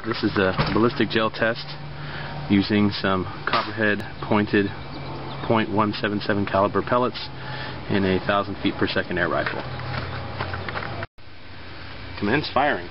This is a ballistic gel test using some copperhead pointed .177 caliber pellets in a 1,000 feet per second air rifle. Commence firing.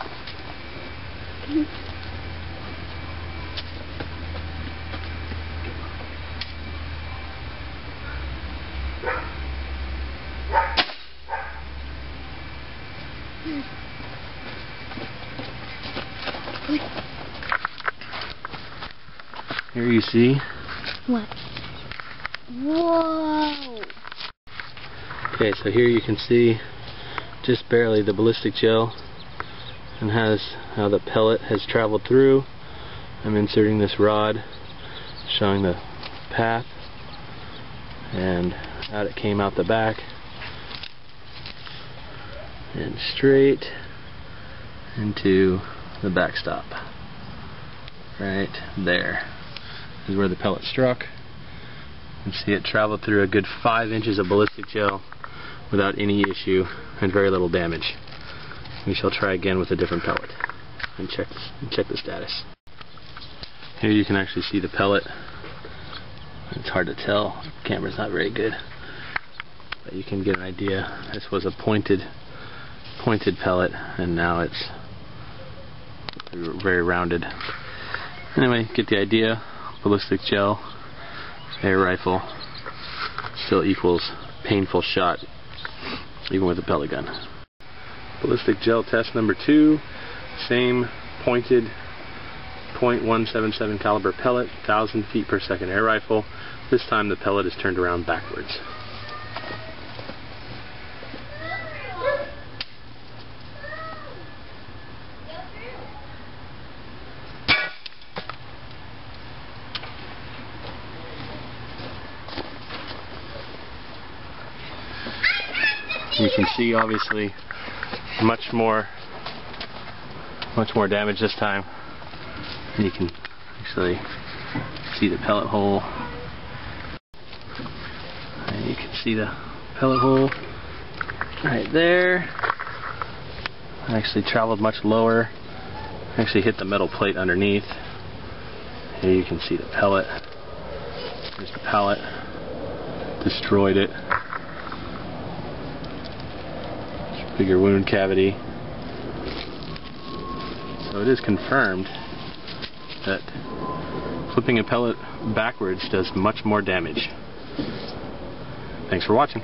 Here you see. What? Whoa! Okay, so here you can see just barely the ballistic gel and has how the pellet has traveled through. I'm inserting this rod showing the path, and out it came out the back and straight into the backstop. Right there is where the pellet struck. You can see it traveled through a good 5 inches of ballistic gel without any issue and very little damage. We shall try again with a different pellet and check the status. Here you can actually see the pellet. It's hard to tell. The camera's not very good, but you can get an idea. This was a pointed pellet, and now it's very rounded. Anyway, get the idea. Ballistic gel, air rifle, still equals painful shot, even with a pellet gun. Ballistic gel test number 2, same pointed .177 caliber pellet, 1,000 feet per second air rifle. This time the pellet is turned around backwards. You can see obviously much more damage this time. You can actually see the pellet hole. And you can see the pellet hole right there. Actually traveled much lower. Actually hit the metal plate underneath. Here you can see the pellet. There's the pellet. Destroyed it. Bigger wound cavity. So it is confirmed that flipping a pellet backwards does much more damage. Thanks for watching.